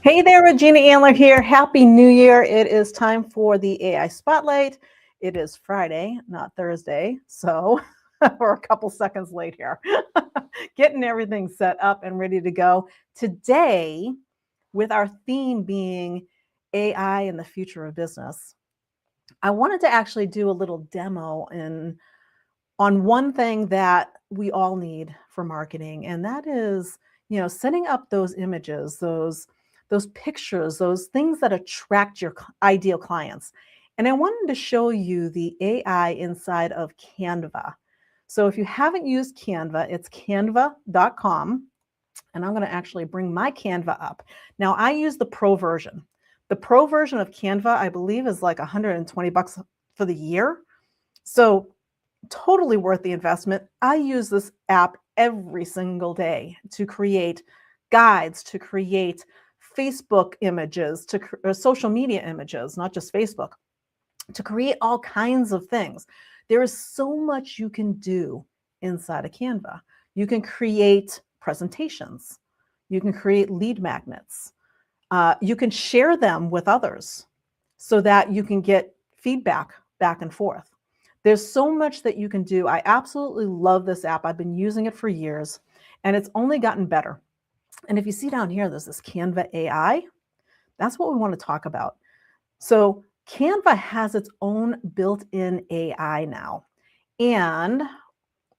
Hey there, Regina Andler here. Happy New Year. It is time for the AI Spotlight. It is Friday, not Thursday, so we're a couple seconds late here. Getting everything set up and ready to go. Today, with our theme being AI and the future of business, I wanted to actually do a little demo on one thing that we all need for marketing, and that is, setting up those images, those pictures, those things that attract your ideal clients. And I wanted to show you the AI inside of Canva. So if you haven't used Canva, it's canva.com. And I'm going to actually bring my Canva up. Now I use the pro version. The pro version of Canva, I believe, is like $120 for the year. So totally worth the investment. I use this app every single day to create guides, to create Facebook images, social media images, not just Facebook, to create all kinds of things. There is so much you can do inside of Canva. You can create presentations. You can create lead magnets. You can share them with others so that you can get feedback back and forth. There's so much that you can do. I absolutely love this app. I've been using it for years, and it's only gotten better. And if you see down here, there's this Canva AI. That's what we want to talk about. So Canva has its own built-in AI now. And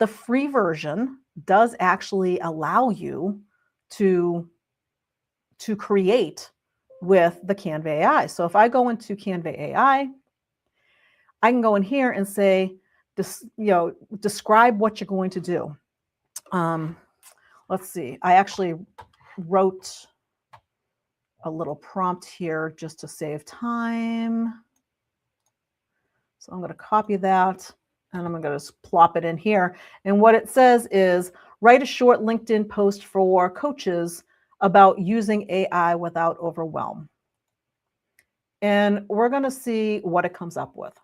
the free version does actually allow you to create with the Canva AI. So if I go into Canva AI, I can go in here and say, describe what you're going to do. Let's see. I actually wrote a little prompt here just to save time. So I'm going to copy that and I'm going to plop it in here. And what it says is, write a short LinkedIn post for coaches about using AI without overwhelm. And we're going to see what it comes up with.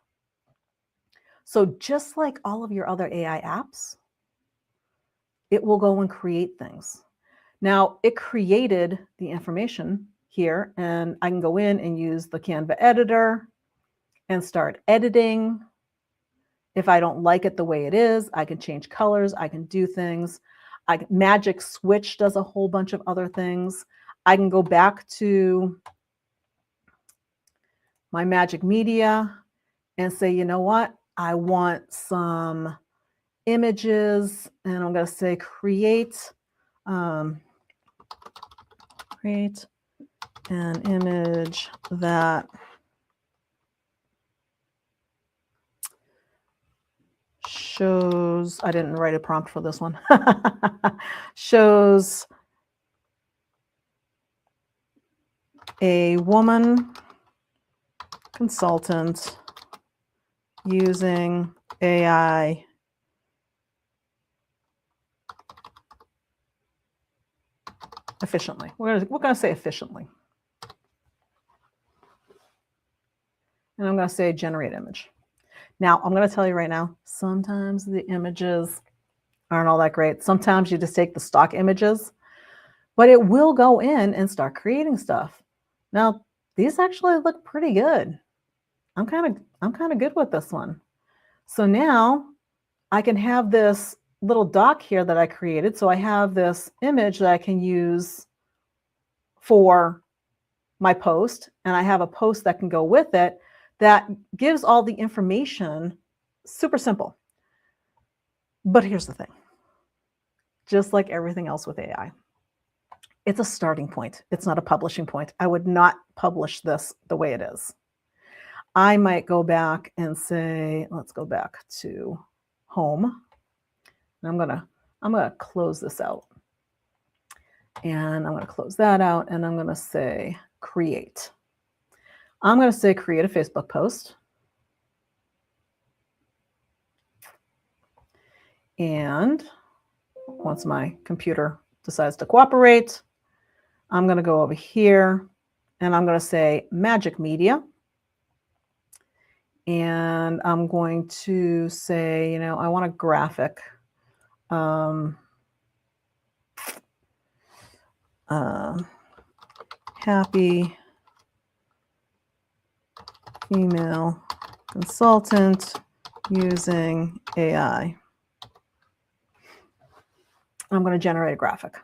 So just like all of your other AI apps, it will go and create things. Now, it created the information here, and I can go in and use the Canva editor and start editing. If I don't like it the way it is, I can change colors, I can do things. Magic Switch does a whole bunch of other things. I can go back to my Magic Media and say, you know what? I want some images, and I'm going to say create an image that shows, I didn't write a prompt for this one, shows a woman consultant using AI efficiently. We're going to say efficiently. And I'm going to say generate image. Now, I'm going to tell you right now, sometimes the images aren't all that great. Sometimes you just take the stock images, but it will go in and start creating stuff. Now, these actually look pretty good. I'm kind of good with this one. So now I can have this little doc here that I created. So I have this image that I can use for my post, and I have a post that can go with it that gives all the information. Super simple. But here's the thing. Just like everything else with AI, it's a starting point. It's not a publishing point. I would not publish this the way it is. I might go back and say, let's go back to home. And I'm gonna close this out. And I'm gonna close that out, and I'm gonna say create. I'm gonna say create a Facebook post. And once my computer decides to cooperate, I'm gonna go over here and I'm gonna say Magic Media. And I'm going to say, I want a graphic. happy female consultant using AI. I'm going to generate a graphic.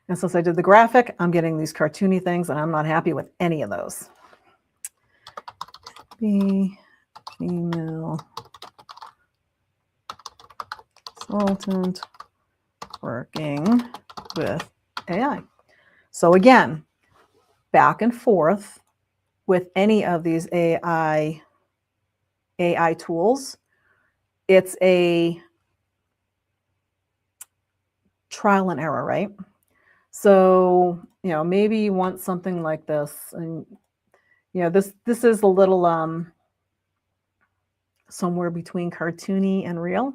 And since I did the graphic, I'm getting these cartoony things, and I'm not happy with any of those. Be female consultant working with AI. So again, back and forth with any of these AI tools, it's a trial and error, right? So, maybe you want something like this, and this is a little somewhere between cartoony and real.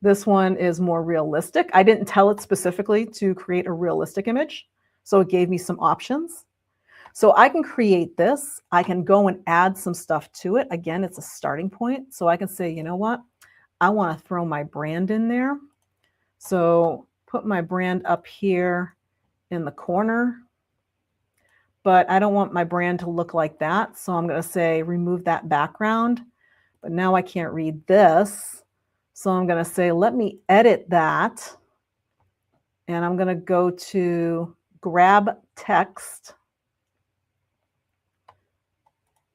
This one is more realistic. I didn't tell it specifically to create a realistic image, so it gave me some options. So I can create this. I can go and add some stuff to it. Again, it's a starting point. So I can say, you know what? I want to throw my brand in there. So put my brand up here in the corner. But I don't want my brand to look like that. So I'm going to say remove that background. But now I can't read this. So I'm going to say, let me edit that. And I'm going to go to grab text.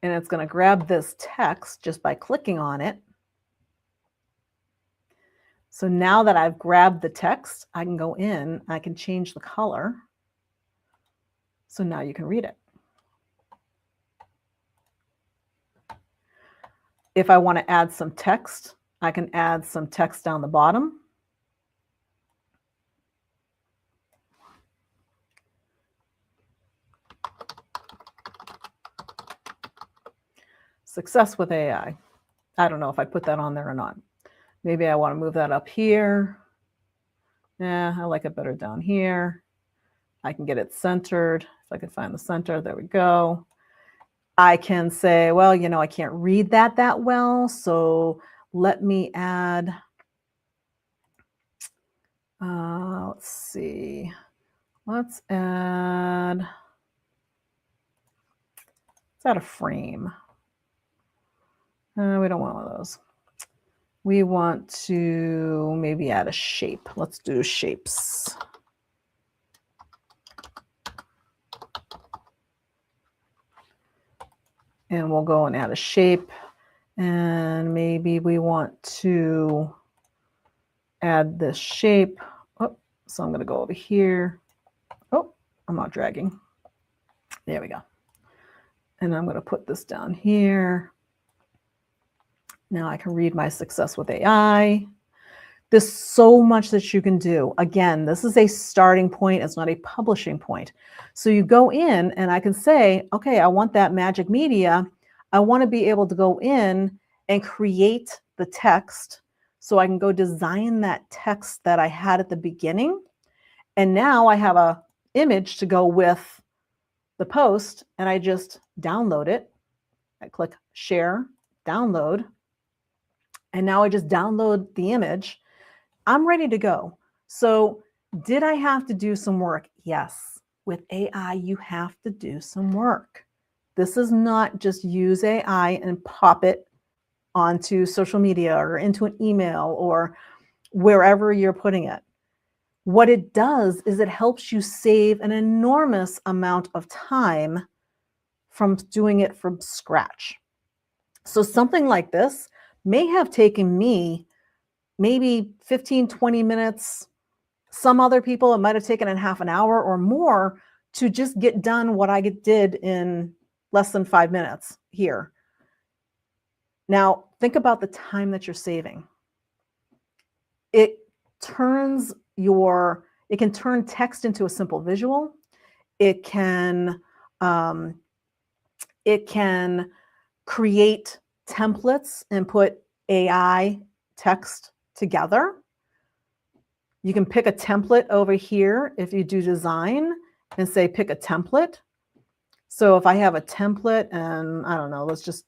And it's going to grab this text just by clicking on it. So now that I've grabbed the text, I can go in, I can change the color. So now you can read it. If I want to add some text, I can add some text down the bottom. Success with AI. I don't know if I put that on there or not. Maybe I want to move that up here. I like it better down here. I can get it centered. If I can find the center, there we go. I can say, well, I can't read that well, so let me add, let's see, let's add a frame. We don't want one of those. We want to maybe add a shape. Let's do shapes. And we'll go and add a shape. And maybe we want to add this shape. Oh, so I'm going to go over here. Oh, I'm not dragging. There we go. And I'm going to put this down here. Now I can read my success with AI. There's so much that you can do. Again, this is a starting point. It's not a publishing point. So you go in and I can say, okay, I want that magic media. I want to be able to go in and create the text. So I can go design that text that I had at the beginning. And now I have an image to go with the post, and I just download it. I click share, download. And now I just download the image. I'm ready to go. So did I have to do some work? Yes. With AI, you have to do some work. This is not just use AI and pop it onto social media or into an email or wherever you're putting it. What it does is it helps you save an enormous amount of time from doing it from scratch. So something like this may have taken me maybe 15, 20 minutes. Some other people, it might have taken a half an hour or more to just get done what I did in less than 5 minutes here. Now, think about the time that you're saving. It can turn text into a simple visual. It can create templates and put AI text together. You can pick a template over here if you do design and say pick a template. So if I have a template and I don't know, let's just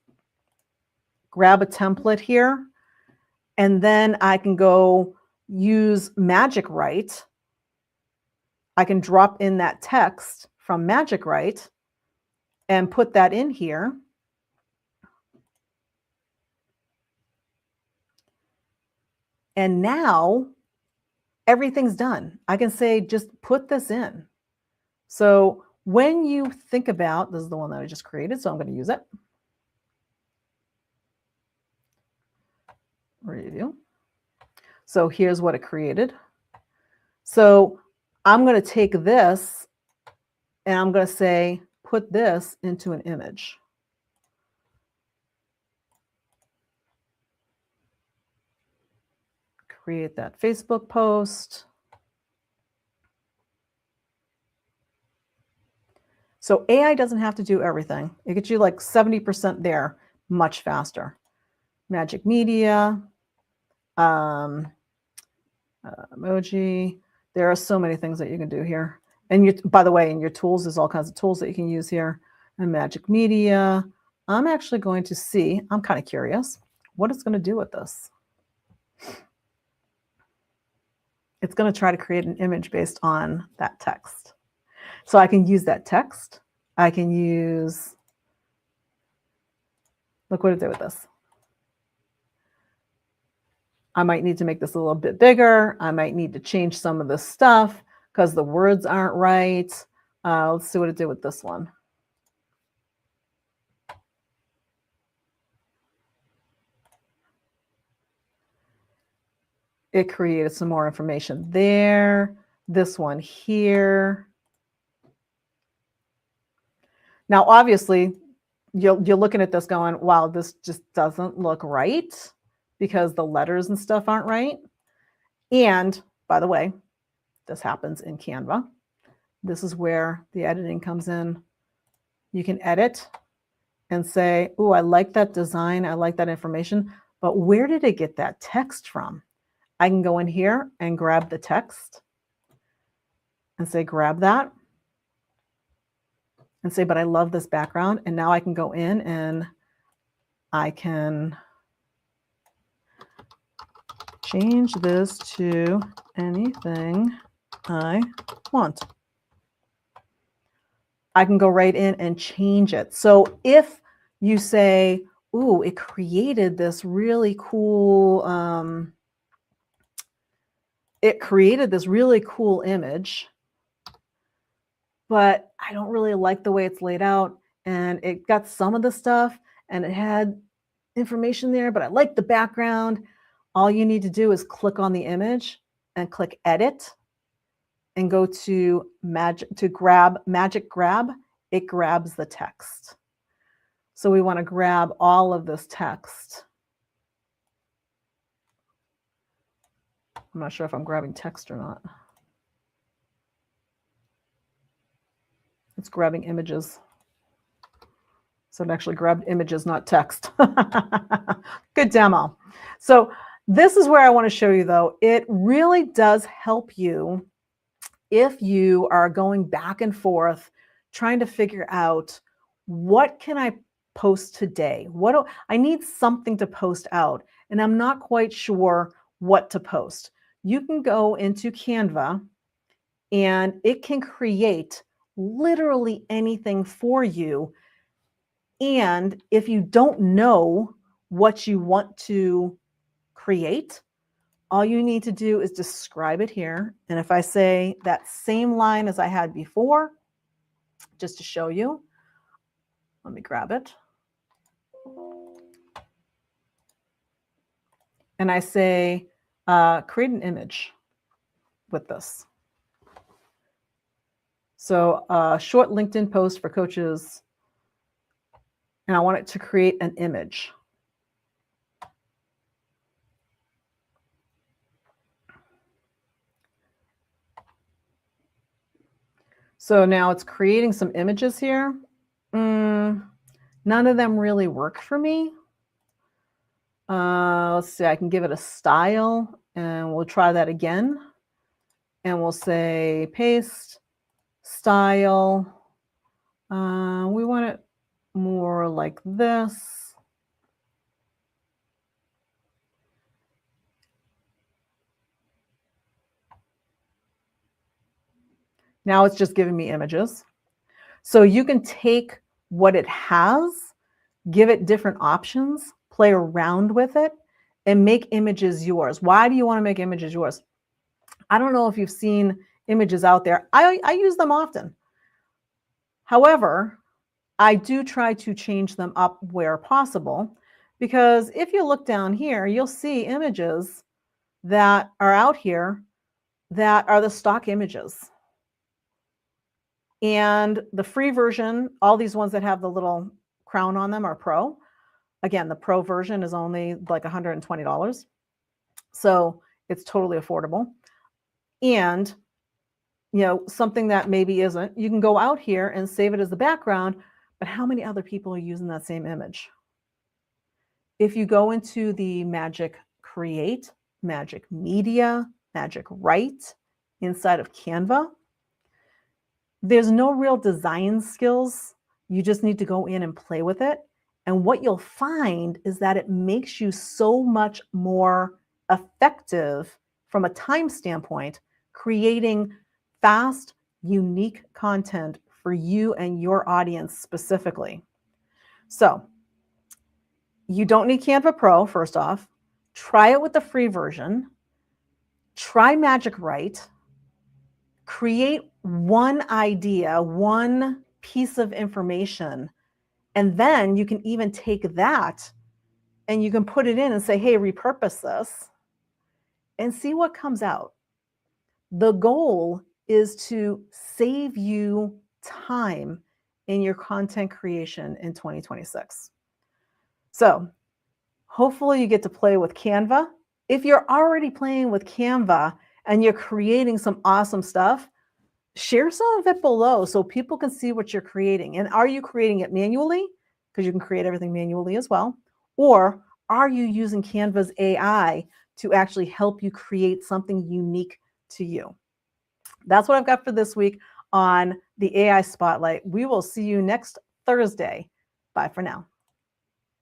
grab a template here And then I can go use Magic Write. I can drop in that text from Magic Write and put that in here. And now everything's done. I can say, just put this in. So when you think about, this is the one that I just created, so I'm going to use it. Review. So here's what it created. So I'm going to take this and I'm going to say, put this into an image. Create that Facebook post. So AI doesn't have to do everything. It gets you like 70% there much faster. Magic Media, emoji. There are so many things that you can do here. And by the way, in your tools, there's all kinds of tools that you can use here. And Magic Media. I'm actually going to see, I'm kind of curious, what it's going to do with this. It's going to try to create an image based on that text. So I can use that text. I can use, look what it did with this. I might need to make this a little bit bigger. I might need to change some of this stuff because the words aren't right. Let's see what it did with this one. It created some more information there. This one here. Now, obviously, you're looking at this going, wow, this just doesn't look right because the letters and stuff aren't right. And by the way, this happens in Canva. This is where the editing comes in. You can edit and say, oh, I like that design. I like that information. But where did it get that text from? I can go in here and grab the text and say, grab that. And say, but I love this background. And now I can go in and I can change this to anything I want. I can go right in and change it. So if you say, ooh, it created this really cool, image, but I don't really like the way it's laid out. And it got some of the stuff and it had information there, but I like the background. All you need to do is click on the image and click edit and go to Magic Grab. It grabs the text. So we want to grab all of this text. I'm not sure if I'm grabbing text or not. It's grabbing images. So it actually grabbed images, not text. Good demo. So this is where I want to show you, though. It really does help you if you are going back and forth trying to figure out, what can I post today? I need something to post out, and I'm not quite sure what to post. You can go into Canva, and it can create literally anything for you. And if you don't know what you want to create, all you need to do is describe it here. And if I say that same line as I had before, just to show you, let me grab it. And I say, create an image with this. So a short LinkedIn post for coaches, and I want it to create an image. So now it's creating some images here. None of them really work for me. Let's see, I can give it a style, and we'll try that again. And we'll say paste, style. We want it more like this. Now it's just giving me images. So you can take what it has, give it different options, play around with it, and make images yours. Why do you want to make images yours? I don't know if you've seen images out there. I use them often. However, I do try to change them up where possible, because if you look down here, you'll see images that are out here that are the stock images. And the free version, all these ones that have the little crown on them are pro. Again, the pro version is only like $120. So it's totally affordable. And, you know, something that maybe isn't, you can go out here and save it as the background, but how many other people are using that same image? If you go into the Magic Create, Magic Media, Magic Write inside of Canva, there's no real design skills. You just need to go in and play with it. And what you'll find is that it makes you so much more effective from a time standpoint, creating fast, unique content for you and your audience specifically. So you don't need Canva Pro, first off. Try it with the free version. Try Magic Write. Create one idea, one piece of information, and then you can even take that and you can put it in and say, hey, repurpose this, and see what comes out. The goal is to save you time in your content creation in 2026. So hopefully you get to play with Canva. If you're already playing with Canva and you're creating some awesome stuff, share some of it below so people can see what you're creating. And are you creating it manually? Because you can create everything manually as well. Or are you using Canva's AI to actually help you create something unique to you? That's what I've got for this week on the AI Spotlight. We will see you next Thursday. Bye for now.